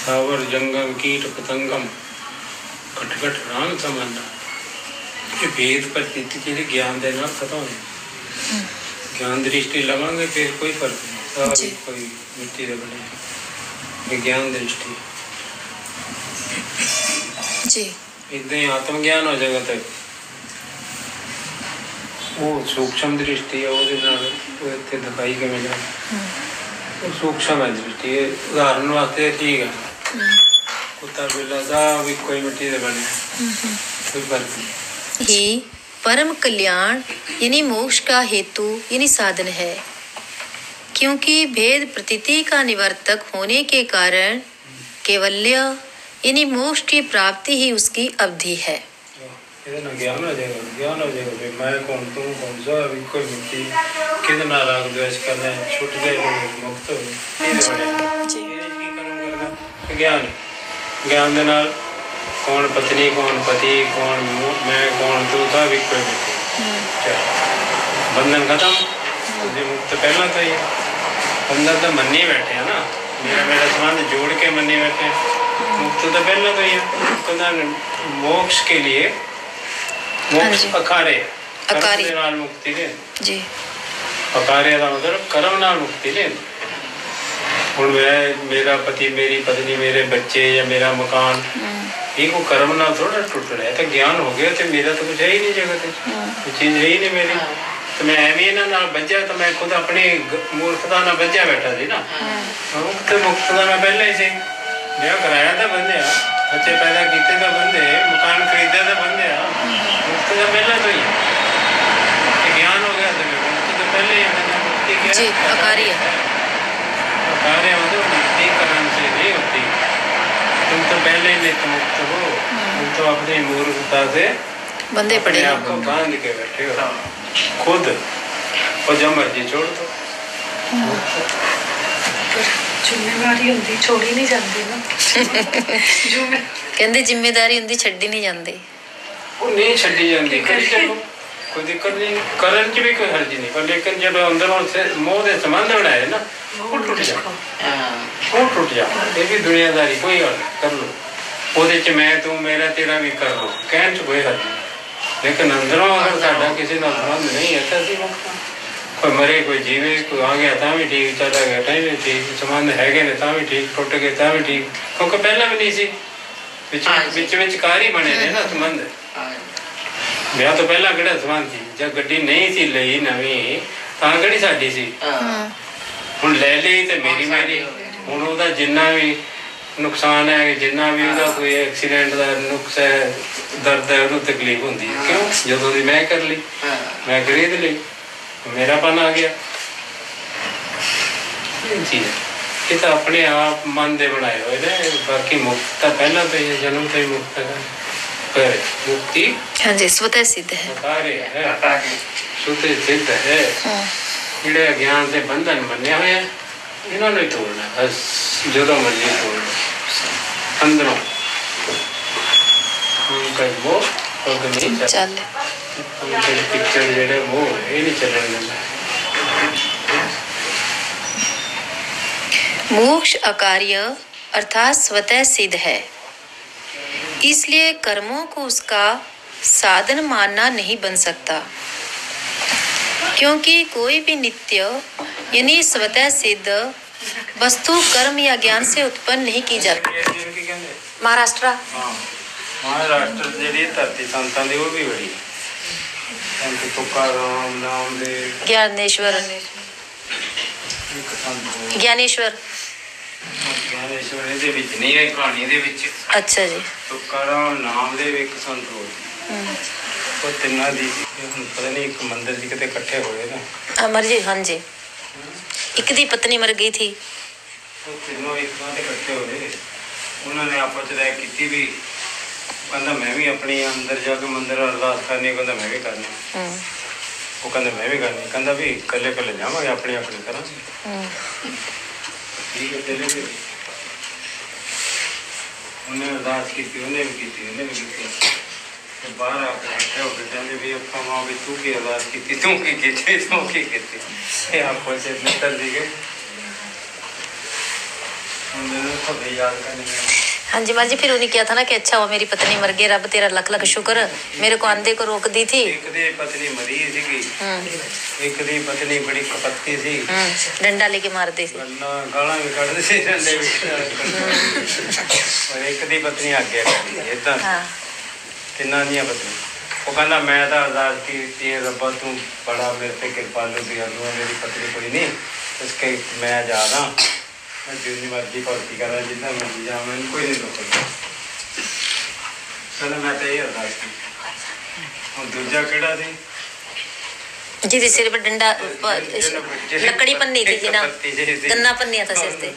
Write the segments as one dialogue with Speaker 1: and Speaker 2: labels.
Speaker 1: स्थावर जंगम कीट पतंगम घट राम समाना। ये भेद प्रतीति जी ज्ञान के नाल खत्म हो ज्ञान दृष्टि लवांगे फिर कोई फर्क नहीं सारी कोई मिट्टी के बने विज्ञान दृष्टि जी इतना ही आत्मज्ञान हो जाएगा तो वो सूक्ष्म दृष्टि है वो इतने दिखाई के मिला वो सूक्ष्म है दृष्टि उदाहरण वास्ते ठीक है कुत्ता बिल्ला सब भी कोई मिट्टी से बने कोई फर्क नहीं।
Speaker 2: ही परम कल्याण यानी मोक्ष का हेतु यानी साधन है, क्योंकि भेद प्रतीति का निवर्तक होने के कारण केवल्य यानी मोक्ष की प्राप्ति ही उसकी अवधि है।
Speaker 1: ज्ञान हो जाएगा मैं कौन तुम कौन सा अभी कोई मिट्टी कितना राग द्वेष करना छूट जाए मुक्त हो ज्ञान ज्ञान के नाल कौन पत्नी कौन पति कौन मैं कौन तू था भी कोई मिट्टी बंधन खत्म मुक्त पहला तो ये बंधन तो मन्नी बैठे है ना मेरा मेरा संबंध जोड़ के मन्नी बैठे मुक्त तो पहला तो ये मोक्ष के लिए मोक्ष अकार्य अकार्य नाल मुक्ति ले जी अकार्य का मतलब कर्म नाल मुक्ति ले हुण मेरा पति मेरी पत्नी मेरे बच्चे या मेरा मकान ये को कर्म ना थोड़ा टूट रहा है तो ज्ञान हो गया तो मेरा तो कुछ है ही नहीं जगत कोई चीज है ही नहीं मेरी तो मैं एवं ही ना बजा तो मैं खुद अपनी मूर्खता ना बजा बैठा थी ना मुक्तता मैं पहले ही से ब्याह कराया था बंदे बच्चे पैदा किए तो बंदे मकान खरीदे तो बंदे मुक्तता पहले तो ही ज्ञान हो गया तो मुक्ति तो पहले ही मुक्ति क्या अकार्य मतलब मुक्ति कर्म से नहीं होती तुम तो पहले ही नित्य मुक्त हो तुम तो अपनी मूर्खता से
Speaker 2: बंधे पड़े
Speaker 1: आपको बांध के बैठे हो खुद और जो मर्जी छोड़ दो
Speaker 3: जिम्मेदारी होंदी छोड़ी नहीं जाती ना
Speaker 2: कहंदे जिम्मेदारी होंदी छड्डी नहीं जाती
Speaker 1: वो नहीं छड्डी जाती कोई दिक्कत नहीं करन च भी कोई हर्ज नहीं पर लेकिन जब अंदरों से मोह के संबंध बनाए ना वो टूट जा ये भी दुनियादारी कोई और कर लो ਉਹਦੇ ਚ मैं तू मेरा तेरा भी कर लो कहन च कोई हर्ज नहीं लेकिन अंदरों अगर साडा किसी नाल संबंध नहीं है तो ਅਸੀਂ कोई मरे कोई जीवे कोई आ गया तां भी ठीक चला गया तां भी ठीक संबंध हैगे ने तां भी ठीक टुट गए तां भी ठीक क्योंकि पहला भी नहीं सी विच कार ही बने ने ना संबंध ਵਿਆਹ ਤੋਂ ਪਹਿਲਾਂ ਕਿਹੜਾ ਸੰਬੰਧ ਸੀ ਜਦ ਗੱਡੀ ਨਹੀਂ ਸੀ ਲਈ ਨਵੀਂ ਤਾਂ ਕਿਹੜੀ ਸਾਡੀ ਸੀ ਹੁਣ ਲੈ ਲਈ ਤੇ ਮੇਰੀ ਹੁਣ ਉਹਦਾ ਜਿੰਨਾ ਵੀ ਨੁਕਸਾਨ ਹੈ ਜਿੰਨਾ ਵੀ ਉਹਦਾ ਕੋਈ ਐਕਸੀਡੈਂਟ ਦਾ ਨੁਕਸ ਹੈ ਦਰਦ ਹੈ ਉਹਨੂੰ ਤਕਲੀਫ ਹੁੰਦੀ ਹੈ ਕਿਉਂ ਜਦੋਂ ਦੀ ਮੈਂ ਕਰ ਲਈ ਮੈਂ ਖਰੀਦ ਲਈ ਮੇਰਾ ਪਨ ਆ ਗਿਆ ਇਹ ਤਾਂ ਆਪਣੇ ਆਪ ਮਨ ਦੇ ਬਣਾਏ ਹੋਏ ਨੇ ਬਾਕੀ ਮੁਕਤ ਤਾਂ ਪਹਿਲਾਂ ਤੋਂ ਹੀ ਜਨਮ ਤੋਂ ਹੀ ਮੁਕਤ ਹੈ मुक्ति
Speaker 2: हाँ जी स्वतः सिद्ध है
Speaker 1: स्वतः सिद्ध है ਜਿਹੜੇ ਅਗਿਆਨ ਦੇ ਬੰਧਨ ਮੰਨੇ ਹੋਏ ਆ ਇਹਨਾਂ ਨੂੰ ਹੀ ਤੋੜਨਾ ਬਸ ਜਦੋਂ ਮਰਜ਼ੀ ਤੋੜ ਅੰਦਰੋਂ ਕੋਈ ਉਹ ਕੋਈ ਨਹੀਂ ਚੱਲ ਜਿਹੜੇ ਪਿਕਚਰ ਜਿਹੜੇ ਉਹ ਇਹ ਨਹੀਂ ਚੱਲਣ ਦਿੰਦਾ
Speaker 2: मोक्ष अकार्य अर्थात स्वतः सिद्ध है इसलिए कर्मों को उसका साधन मानना नहीं बन सकता क्योंकि कोई भी नित्य यानी स्वतः सिद्ध वस्तु कर्म या ज्ञान से उत्पन्न नहीं की जाती। महाराष्ट्र
Speaker 1: जी धरती संतां दी वो भी बड़ी संत तुकाराम नामदेव
Speaker 2: ज्ञानेश्वर ज्ञानेश्वर
Speaker 1: ਇਹਦੇ ਵਿੱਚ ਨਹੀਂ ਹੈ ਕਹਾਣੀ ਦੇ ਵਿੱਚ
Speaker 2: ਅੱਛਾ ਜੀ
Speaker 1: ਤੁਕਾਰਾਮ ਨਾਮਦੇਵ ਇੱਕ ਸੰਤ ਹੋ ਉਹ ਤਿੰਨਾਂ ਦੀ ਹੁਣ ਪਤਾ ਨਹੀਂ ਇੱਕ ਮੰਦਿਰ ਜੀ ਕਿਤੇ ਇਕੱਠੇ ਹੋਏ ਨਾ
Speaker 2: ਅਮਰ ਜੀ ਹਾਂ ਜੀ ਇੱਕ ਦੀ ਪਤਨੀ ਮਰ ਗਈ ਥੀ
Speaker 1: ਉਹ ਤਿੰਨੋਂ ਇੱਕ ਥਾਂ ਤੇ ਇਕੱਠੇ ਹੋਏ ਉਹਨਾਂ ਨੇ ਆਪਸ ਚ ਰਾਏ ਕੀਤੀ ਵੀ ਕਹਿੰਦਾ ਮੈਂ ਵੀ ਆਪਣੀ ਅੰਦਰ ਜਾ ਕੇ ਮੰਦਿਰ ਅਰਦਾਸ ਕਰਨੀ ਕਹਿੰਦਾ ਮੈਂ ਵੀ ਕਰਨੀ ਉਹ ਕਹਿੰਦਾ ਮੈਂ ਵੀ ਕਰਨੀ ਕਹਿੰਦਾ ਵੀ ਇਕੱਲੇ ਇਕੱਲੇ ਜਾਵਾਂਗੇ ਆਪਣੀ ਆਪਣੀ ਕਰਾਂਗੇ ठीक है चले गए उन्हें अरदास की उन्हें भी की तो बाहर आके इकट्ठे होकर कहते भी अपना माँ भी तू की अरदास की तू की आपको से मित्र दी गए खबर याद करनी है।
Speaker 2: हाँ जी महाराज जी, फिर उन्हें किया था ना कि अच्छा हुआ मेरी पत्नी मर गई, रब तेरा लख लख शुक्र, मेरे को आंधे को रोक दी थी।
Speaker 1: एक दी पत्नी मरी सी, एक दी पत्नी बड़ी कपत्ती सी,
Speaker 2: डंडा लेके मारती थी,
Speaker 1: गाला भी कढ़ सी डंडे और एक दी पत्नी आगे इदा तिना दियां पत्नी। वो कहना मैं तो अरदास की रब्बा तू बड़ा मेरे पे कृपालु भी कर लूँगा, मेरी पत्नी कोई नहीं इसके मैं जा रहा, मैं जितनी मर्जी भर्ती कर रहा, जितना मर्जी जा, मैंने कोई नहीं रोक। चलो मैं तो यही अरदास की। और दूजा केड़ा थी
Speaker 2: जिसके सिर पर डंडा लकड़ी पन्नी थी जिना गन्ना पन्निया था सिर ते।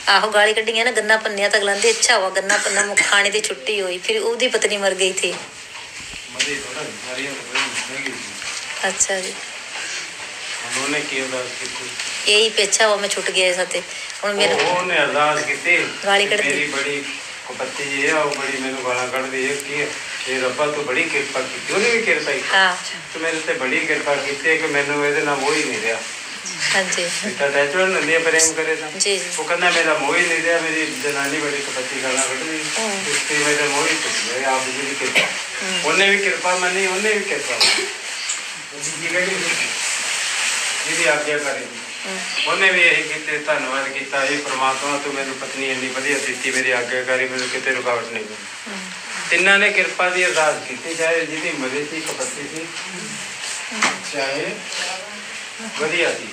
Speaker 2: आहो गाली कड्डी है ना, गन्ना पन्निया तक लांदे। अच्छा हुआ गन्ना पन्ना मुख खाने की छुट्टी हुई, फिर उसकी पत्नी मर गई थी। अच्छा जी,
Speaker 1: उन्होंने की अरदास की
Speaker 2: यही पेछा हुआ मैं छुट गया साथे हुन मेरे
Speaker 1: ओने अरदास की
Speaker 2: गाली कड्डी
Speaker 1: मेरी बड़ी कपत्ती है और बड़ी मैंने गाला कढ़ दी है कि ये रब्बा तू बड़ी कृपा की, उन्हें भी कृपा की।
Speaker 2: हां
Speaker 1: तो मेरे से बड़ी कृपा की कि मैंने ਇਹਦੇ ਨਾਲ ਮੋਹ ਹੀ ਨਹੀਂ ਰਿਹਾ।
Speaker 2: हाँ जी
Speaker 1: इतना अटैचमेंट नंदी प्रेम करे था
Speaker 2: जी
Speaker 1: वो कहना मेरा मोह ही नहीं रहा, मेरी जनानी बड़ी कपत्ती गाला कढ़ दी, इसकी मेरे मोह ही टूट गया। आप जी की कृपा, उन्हें भी कृपा मनी, उन्हें भी कृपा जी आज्ञा करेगी। उन्हें भी यही किते धन्यवाद किया, ये परमात्मा तू मैंने पत्नी इन्नी वधिया दी, मेरी आज्ञाकारी, मेरे किते रुकावट नहीं बनी। तिन्ना ने कृपा की अरदास की, चाहे जिहदी मरी थी कपत्ती थी, चाहे वधिया थी,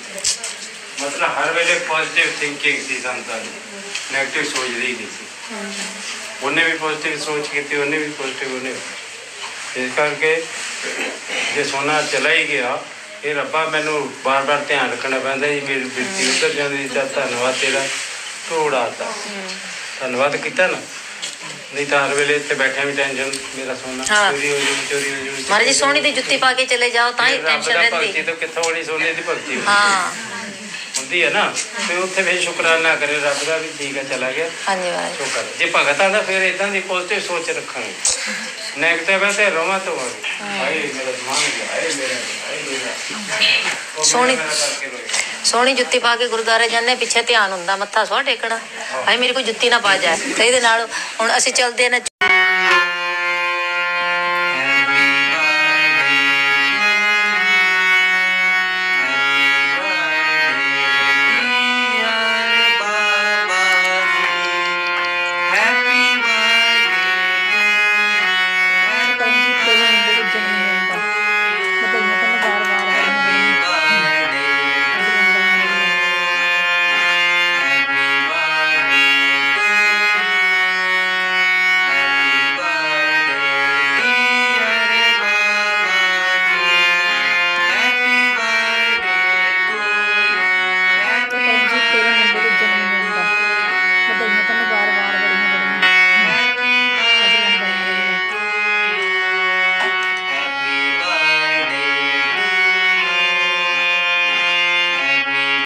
Speaker 1: मतलब हर वेले पॉजिटिव थिंकिंग थी संतां दी, नैगेटिव सोच ली नहीं थी। उन्हें भी पॉजिटिव सोच की, उन्हें भी पॉजिटिव, उन्हें इस करके जो सोना चला ही गया, ये रब्बा मैनू बार बार ध्यान रखना पैंदा जी, मेरी बिरती उधर जाती, धन्यवाद तेरा तू उड़ाता, धन्यवाद किया ना, नहीं तो हर वेले इतने बैठे भी टेंशन मेरा सोना चोरी हो जाए, चोरी हो जाए।
Speaker 2: महाराज जी सोनी दी जुत्ती पा के चले जाओ तां ही टेंशन रहती।
Speaker 1: तो कित्थों बड़ी सोने की भगती
Speaker 2: हां
Speaker 1: होंदी है ना, तो उत्थे फिर शुकराना करे रब का भी, ठीक है चला गया।
Speaker 2: हां जी महाराज
Speaker 1: शुक्र जे भगत आंदा फिर इदां दी पॉजिटिव सोच रखांगे, नेगेटिव है तो रोमा तो भाई मेरा मान गया, हाय मेरा
Speaker 2: सोनी सोनी जुत्ती पा के गुरुद्वारे जाने, पिछे ध्यान हुंदा मत्था सो टेकना, हाय मेरी कोई जुत्ती ना पा जाए। ते इहदे नाल हुण असीं चलदे ना